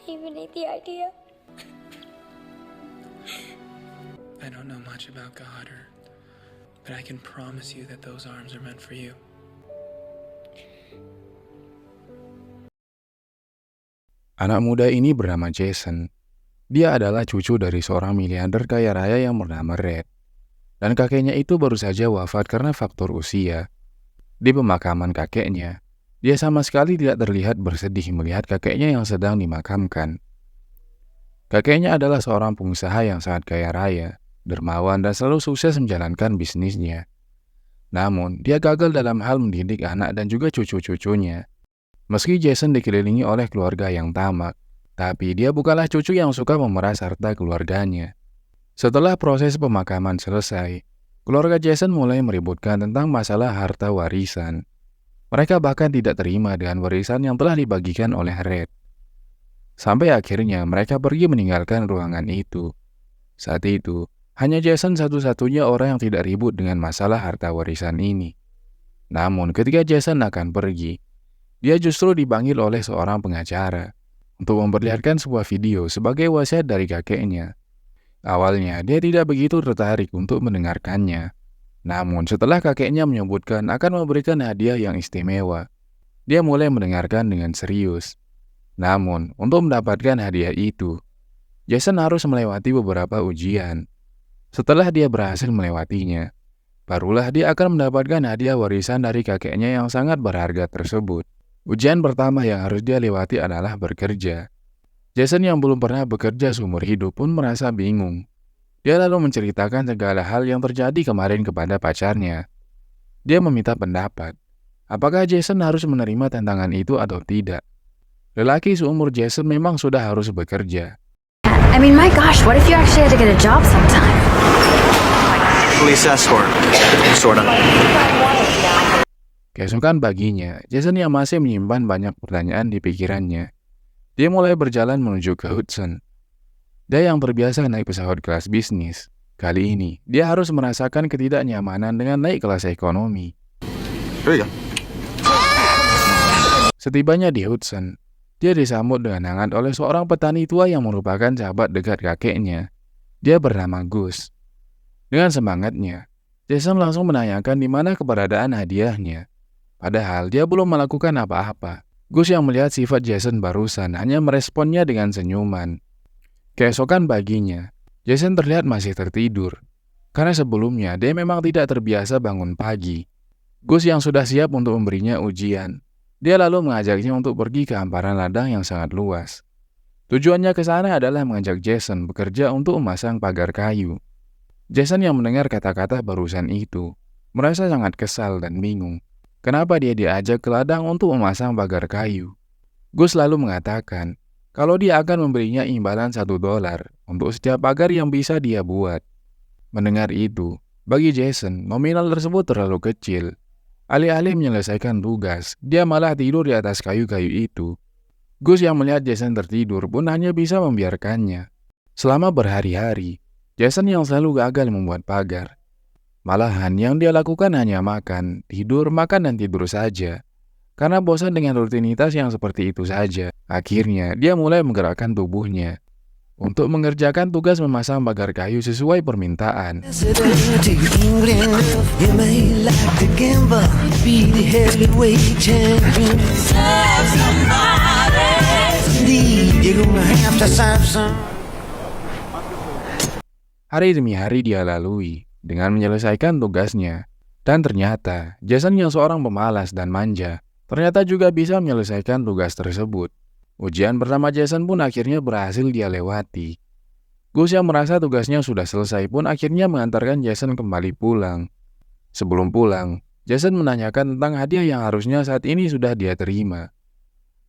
even hate the idea. I don't know much about God, but I can promise you that those arms are meant for you. Anak muda ini bernama Jason. Dia adalah cucu dari seorang miliarder kaya raya yang bernama Red. Dan kakeknya itu baru saja wafat karena faktor usia. Di pemakaman kakeknya, dia sama sekali tidak terlihat bersedih melihat kakeknya yang sedang dimakamkan. Kakeknya adalah seorang pengusaha yang sangat kaya raya, dermawan dan selalu sukses menjalankan bisnisnya. Namun, dia gagal dalam hal mendidik anak dan juga cucu-cucunya. Meski Jason dikelilingi oleh keluarga yang tamak, tapi dia bukanlah cucu yang suka memeras harta keluarganya. Setelah proses pemakaman selesai, keluarga Jason mulai meributkan tentang masalah harta warisan. Mereka bahkan tidak terima dengan warisan yang telah dibagikan oleh Red. Sampai akhirnya mereka pergi meninggalkan ruangan itu. Saat itu, hanya Jason satu-satunya orang yang tidak ribut dengan masalah harta warisan ini. Namun ketika Jason akan pergi, dia justru dipanggil oleh seorang pengacara untuk memperlihatkan sebuah video sebagai wasiat dari kakeknya. Awalnya, dia tidak begitu tertarik untuk mendengarkannya. Namun, setelah kakeknya menyebutkan akan memberikan hadiah yang istimewa, dia mulai mendengarkan dengan serius. Namun, untuk mendapatkan hadiah itu, Jason harus melewati beberapa ujian. Setelah dia berhasil melewatinya, barulah dia akan mendapatkan hadiah warisan dari kakeknya yang sangat berharga tersebut. Ujian pertama yang harus dia lewati adalah bekerja. Jason yang belum pernah bekerja seumur hidup pun merasa bingung. Dia lalu menceritakan segala hal yang terjadi kemarin kepada pacarnya. Dia meminta pendapat, apakah Jason harus menerima tantangan itu atau tidak. Lelaki seumur Jason memang sudah harus bekerja. I mean, my gosh, what if you actually had to get a job sometime? Police escort, sort of. Keesokan paginya, Jason yang masih menyimpan banyak pertanyaan di pikirannya, dia mulai berjalan menuju ke Hudson. Dia yang terbiasa naik pesawat kelas bisnis. Kali ini, dia harus merasakan ketidaknyamanan dengan naik kelas ekonomi. Here you go. Setibanya di Hudson, dia disambut dengan hangat oleh seorang petani tua yang merupakan sahabat dekat kakeknya. Dia bernama Gus. Dengan semangatnya, Jason langsung menanyakan di mana keberadaan hadiahnya. Padahal dia belum melakukan apa-apa. Gus yang melihat sifat Jason barusan hanya meresponnya dengan senyuman. Keesokan paginya, Jason terlihat masih tertidur. Karena sebelumnya dia memang tidak terbiasa bangun pagi. Gus yang sudah siap untuk memberinya ujian. Dia lalu mengajaknya untuk pergi ke hamparan ladang yang sangat luas. Tujuannya ke sana adalah mengajak Jason bekerja untuk memasang pagar kayu. Jason yang mendengar kata-kata barusan itu merasa sangat kesal dan bingung. Kenapa dia diajak ke ladang untuk memasang pagar kayu? Gus lalu mengatakan kalau dia akan memberinya imbalan $1 untuk setiap pagar yang bisa dia buat. Mendengar itu, bagi Jason, nominal tersebut terlalu kecil. Alih-alih menyelesaikan tugas, dia malah tidur di atas kayu-kayu itu. Gus yang melihat Jason tertidur pun hanya bisa membiarkannya. Selama berhari-hari, Jason yang selalu gagal membuat pagar. Malahan yang dia lakukan hanya makan, makan dan tidur saja. Karena bosan dengan rutinitas yang seperti itu saja, akhirnya dia mulai menggerakkan tubuhnya untuk mengerjakan tugas memasang pagar kayu sesuai permintaan. Hari demi hari dia lalui dengan menyelesaikan tugasnya. Dan ternyata, Jason yang seorang pemalas dan manja, ternyata juga bisa menyelesaikan tugas tersebut. Ujian pertama Jason pun akhirnya berhasil dia lewati. Gus yang merasa tugasnya sudah selesai pun akhirnya mengantarkan Jason kembali pulang. Sebelum pulang, Jason menanyakan tentang hadiah yang harusnya saat ini sudah dia terima.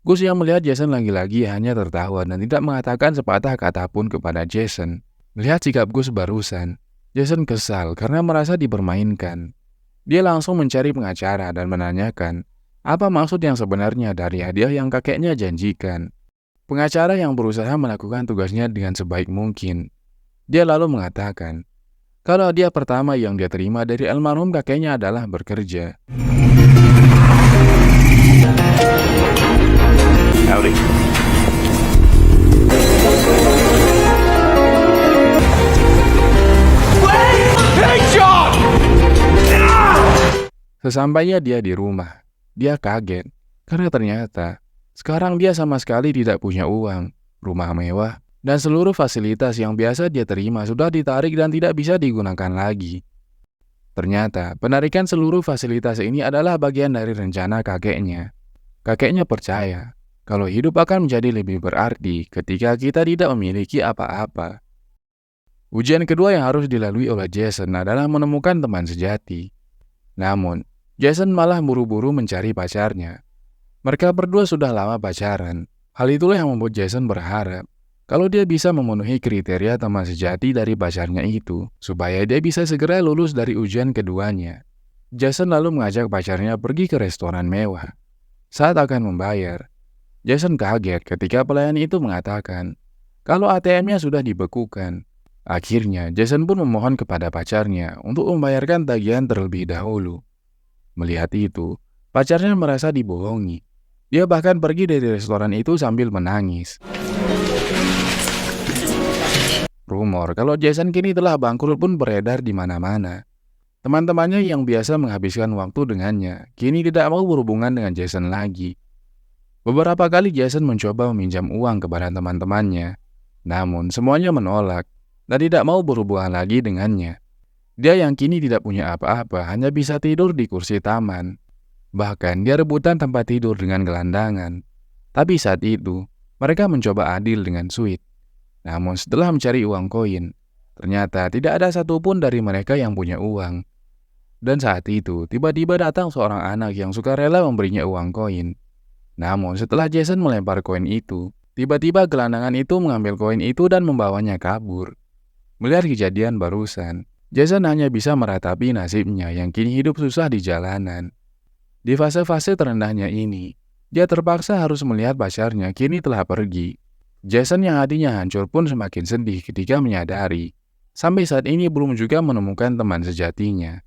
Gus yang melihat Jason lagi-lagi hanya tertawa dan tidak mengatakan sepatah kata pun kepada Jason. Melihat sikap Gus barusan, Jason kesal karena merasa dipermainkan. Dia langsung mencari pengacara dan menanyakan apa maksud yang sebenarnya dari hadiah yang kakeknya janjikan. Pengacara yang berusaha melakukan tugasnya dengan sebaik mungkin. Dia lalu mengatakan kalau hadiah pertama yang dia terima dari almarhum kakeknya adalah bekerja. Howdy. Sesampainya dia di rumah, dia kaget karena ternyata sekarang dia sama sekali tidak punya uang, rumah mewah, dan seluruh fasilitas yang biasa dia terima sudah ditarik dan tidak bisa digunakan lagi. Ternyata penarikan seluruh fasilitas ini adalah bagian dari rencana kakeknya. Kakeknya percaya kalau hidup akan menjadi lebih berarti ketika kita tidak memiliki apa-apa. Ujian kedua yang harus dilalui oleh Jason adalah menemukan teman sejati. Namun, Jason malah buru-buru mencari pacarnya. Mereka berdua sudah lama pacaran. Hal itulah yang membuat Jason berharap kalau dia bisa memenuhi kriteria teman sejati dari pacarnya itu, supaya dia bisa segera lulus dari ujian keduanya. Jason lalu mengajak pacarnya pergi ke restoran mewah. Saat akan membayar, Jason kaget ketika pelayan itu mengatakan kalau ATM-nya sudah dibekukan. Akhirnya, Jason pun memohon kepada pacarnya untuk membayarkan tagihan terlebih dahulu. Melihat itu, pacarnya merasa dibohongi. Dia bahkan pergi dari restoran itu sambil menangis. Rumor kalau Jason kini telah bangkrut pun beredar di mana-mana. Teman-temannya yang biasa menghabiskan waktu dengannya, kini tidak mau berhubungan dengan Jason lagi. Beberapa kali Jason mencoba meminjam uang kepada teman-temannya, namun semuanya menolak dan tidak mau berhubungan lagi dengannya. Dia yang kini tidak punya apa-apa hanya bisa tidur di kursi taman. Bahkan dia rebutan tempat tidur dengan gelandangan. Tapi saat itu, mereka mencoba adil dengan Sweet. Namun setelah mencari uang koin, ternyata tidak ada satupun dari mereka yang punya uang. Dan saat itu, tiba-tiba datang seorang anak yang sukarela memberinya uang koin. Namun setelah Jason melempar koin itu, tiba-tiba gelandangan itu mengambil koin itu dan membawanya kabur. Melihat kejadian barusan, Jason hanya bisa meratapi nasibnya yang kini hidup susah di jalanan. Di fase-fase terendahnya ini, dia terpaksa harus melihat pacarnya kini telah pergi. Jason yang hatinya hancur pun semakin sedih ketika menyadari sampai saat ini belum juga menemukan teman sejatinya.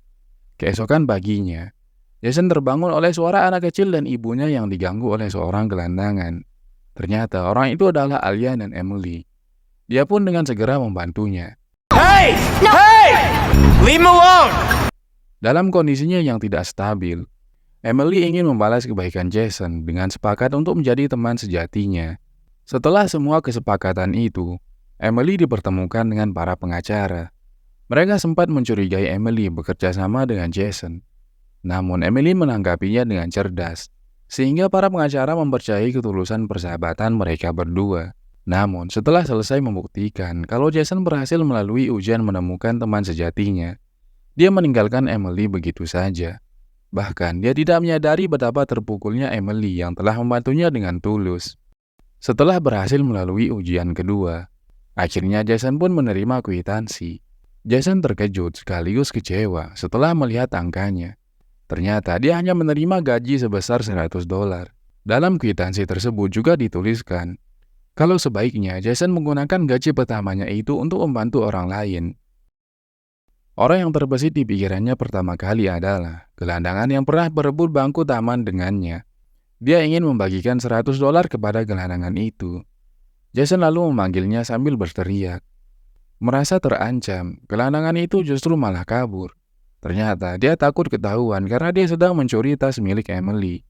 Keesokan paginya, Jason terbangun oleh suara anak kecil dan ibunya yang diganggu oleh seorang gelandangan. Ternyata orang itu adalah Alia dan Emily. Dia pun dengan segera membantunya. Hey! Hey! Leave him alone! Dalam kondisinya yang tidak stabil, Emily ingin membalas kebaikan Jason dengan sepakat untuk menjadi teman sejatinya. Setelah semua kesepakatan itu, Emily dipertemukan dengan para pengacara. Mereka sempat mencurigai Emily bekerja sama dengan Jason. Namun Emily menanggapinya dengan cerdas, sehingga para pengacara mempercayai ketulusan persahabatan mereka berdua. Namun setelah selesai membuktikan kalau Jason berhasil melalui ujian menemukan teman sejatinya, dia meninggalkan Emily begitu saja. Bahkan dia tidak menyadari betapa terpukulnya Emily yang telah membantunya dengan tulus. Setelah berhasil melalui ujian kedua, akhirnya Jason pun menerima kwitansi. Jason terkejut sekaligus kecewa setelah melihat angkanya. Ternyata dia hanya menerima gaji sebesar $100. Dalam kwitansi tersebut juga dituliskan kalau sebaiknya Jason menggunakan gaji pertamanya itu untuk membantu orang lain. Orang yang terbesit di pikirannya pertama kali adalah gelandangan yang pernah berebut bangku taman dengannya. Dia ingin membagikan $100 kepada gelandangan itu. Jason lalu memanggilnya sambil berteriak. Merasa terancam, gelandangan itu justru malah kabur. Ternyata dia takut ketahuan karena dia sedang mencuri tas milik Emily.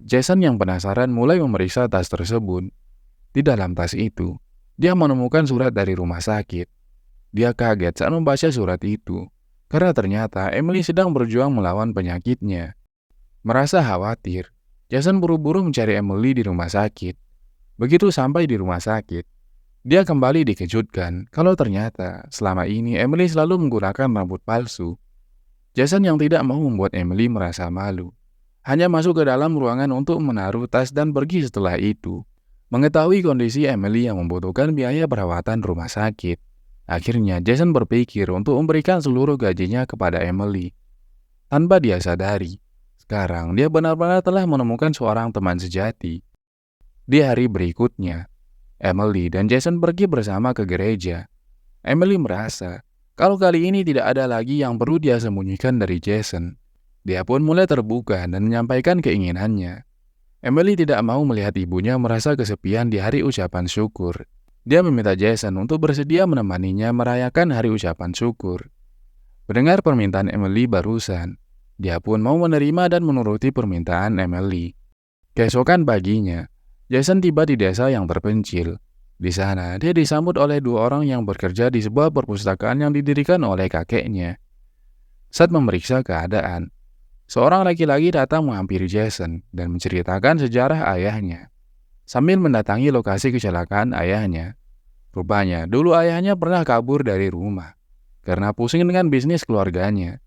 Jason yang penasaran mulai memeriksa tas tersebut. Di dalam tas itu, dia menemukan surat dari rumah sakit. Dia kaget saat membaca surat itu, karena ternyata Emily sedang berjuang melawan penyakitnya. Merasa khawatir, Jason buru-buru mencari Emily di rumah sakit. Begitu sampai di rumah sakit, dia kembali dikejutkan kalau ternyata selama ini Emily selalu menggunakan rambut palsu. Jason yang tidak mau membuat Emily merasa malu, hanya masuk ke dalam ruangan untuk menaruh tas dan pergi setelah itu. Mengetahui kondisi Emily yang membutuhkan biaya perawatan rumah sakit, akhirnya Jason berpikir untuk memberikan seluruh gajinya kepada Emily. Tanpa dia sadari, sekarang dia benar-benar telah menemukan seorang teman sejati. Di hari berikutnya, Emily dan Jason pergi bersama ke gereja. Emily merasa kalau kali ini tidak ada lagi yang perlu dia sembunyikan dari Jason. Dia pun mulai terbuka dan menyampaikan keinginannya. Emily tidak mau melihat ibunya merasa kesepian di hari ucapan syukur. Dia meminta Jason untuk bersedia menemaninya merayakan hari ucapan syukur. Mendengar permintaan Emily barusan, Dia pun mau menerima dan menuruti permintaan Emily. Keesokan paginya, Jason tiba di desa yang terpencil. Di sana, dia disambut oleh 2 orang yang bekerja di sebuah perpustakaan yang didirikan oleh kakeknya. Saat memeriksa keadaan, seorang laki-laki datang menghampiri Jason dan menceritakan sejarah ayahnya, sambil mendatangi lokasi kecelakaan ayahnya. Rupanya, dulu ayahnya pernah kabur dari rumah karena pusing dengan bisnis keluarganya.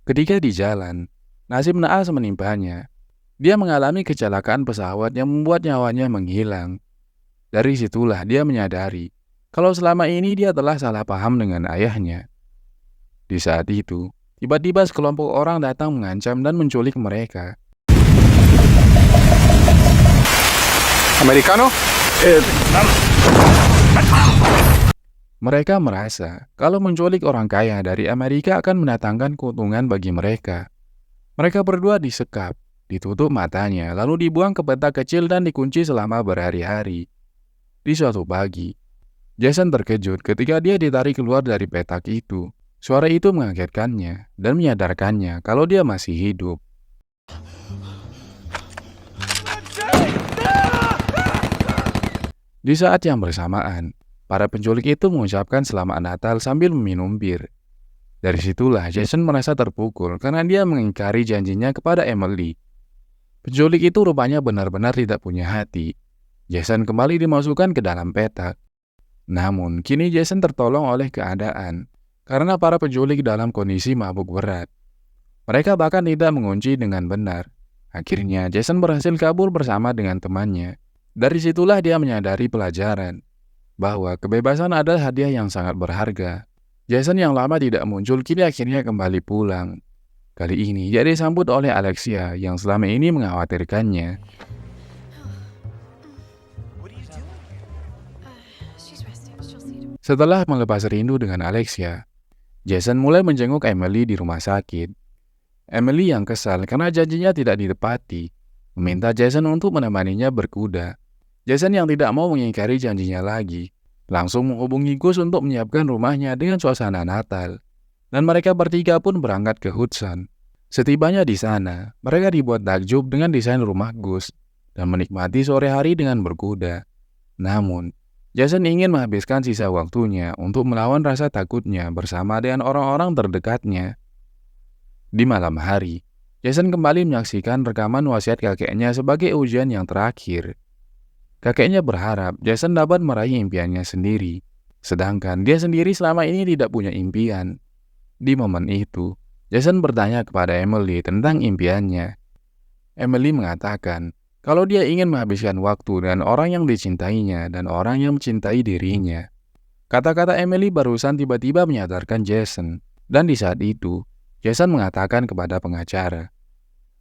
Ketika di jalan, nasib naas menimpanya. Dia mengalami kecelakaan pesawat yang membuat nyawanya menghilang. Dari situlah dia menyadari kalau selama ini dia telah salah paham dengan ayahnya. Di saat itu, tiba-tiba sekelompok orang datang mengancam dan menculik mereka. ¿Americano? Mereka merasa kalau menculik orang kaya dari Amerika akan mendatangkan keuntungan bagi mereka. Mereka berdua disekap, ditutup matanya, lalu dibuang ke petak kecil dan dikunci selama berhari-hari. Di suatu pagi, Jason terkejut ketika dia ditarik keluar dari petak itu. Suara itu mengagetkannya dan menyadarkannya kalau dia masih hidup. Di saat yang bersamaan, para penculik itu mengucapkan selamat Natal sambil meminum bir. Dari situlah Jason merasa terpukul karena dia mengingkari janjinya kepada Emily. Penculik itu rupanya benar-benar tidak punya hati. Jason kembali dimasukkan ke dalam petak. Namun, kini Jason tertolong oleh keadaan karena para penculik dalam kondisi mabuk berat. Mereka bahkan tidak mengunci dengan benar. Akhirnya, Jason berhasil kabur bersama dengan temannya. Dari situlah dia menyadari pelajaran bahwa kebebasan adalah hadiah yang sangat berharga. Jason yang lama tidak muncul kini akhirnya kembali pulang. Kali ini dia disambut oleh Alexia yang selama ini mengkhawatirkannya. Setelah melepas rindu dengan Alexia, Jason mulai menjenguk Emily di rumah sakit. Emily yang kesal karena janjinya tidak ditepati, meminta Jason untuk menemaninya berkuda. Jason yang tidak mau mengingkari janjinya lagi, langsung menghubungi Gus untuk menyiapkan rumahnya dengan suasana Natal. Dan mereka bertiga pun berangkat ke Hudson. Setibanya di sana, mereka dibuat takjub dengan desain rumah Gus dan menikmati sore hari dengan berkuda. Namun, Jason ingin menghabiskan sisa waktunya untuk melawan rasa takutnya bersama dengan orang-orang terdekatnya. Di malam hari, Jason kembali menyaksikan rekaman wasiat kakeknya sebagai ujian yang terakhir. Kakeknya berharap Jason dapat meraih impiannya sendiri, sedangkan dia sendiri selama ini tidak punya impian. Di momen itu, Jason bertanya kepada Emily tentang impiannya. Emily mengatakan kalau dia ingin menghabiskan waktu dengan orang yang dicintainya dan orang yang mencintai dirinya. Kata-kata Emily barusan tiba-tiba menyadarkan Jason, dan di saat itu, Jason mengatakan kepada pengacara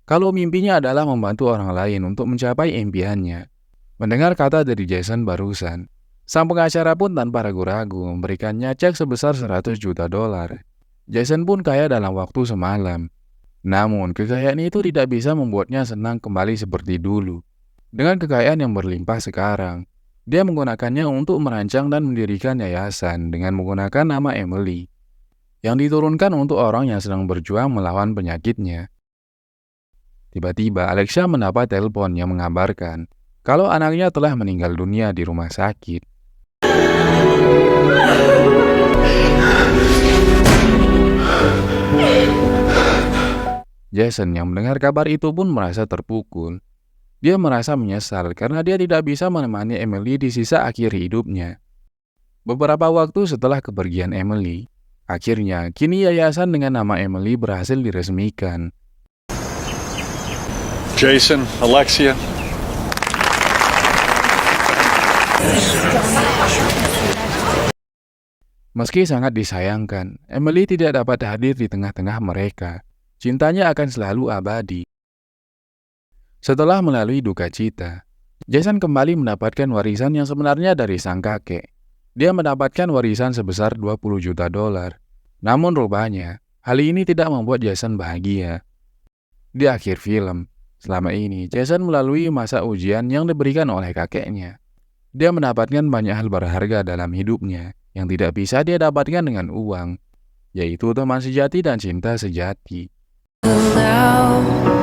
kalau mimpinya adalah membantu orang lain untuk mencapai impiannya. Mendengar kata dari Jason barusan, sang pengacara pun tanpa ragu-ragu memberikannya cek sebesar $100 juta. Jason pun kaya dalam waktu semalam. Namun, kekayaan itu tidak bisa membuatnya senang kembali seperti dulu. Dengan kekayaan yang berlimpah sekarang, dia menggunakannya untuk merancang dan mendirikan yayasan dengan menggunakan nama Emily, yang diturunkan untuk orang yang sedang berjuang melawan penyakitnya. Tiba-tiba, Alexia mendapat telepon yang mengabarkan kalau anaknya telah meninggal dunia di rumah sakit. Jason yang mendengar kabar itu pun merasa terpukul. Dia merasa menyesal karena dia tidak bisa menemani Emily di sisa akhir hidupnya. Beberapa waktu setelah kepergian Emily, akhirnya kini yayasan dengan nama Emily berhasil diresmikan. Jason, Alexia. Meski sangat disayangkan, Emily tidak dapat hadir di tengah-tengah mereka. Cintanya akan selalu abadi. Setelah melalui duka cita, Jason kembali mendapatkan warisan yang sebenarnya dari sang kakek. Dia mendapatkan warisan sebesar $20 juta. Namun rupanya, hal ini tidak membuat Jason bahagia. Di akhir film, selama ini Jason melalui masa ujian yang diberikan oleh kakeknya. Dia mendapatkan banyak hal berharga dalam hidupnya yang tidak bisa dia dapatkan dengan uang, yaitu teman sejati dan cinta sejati. now.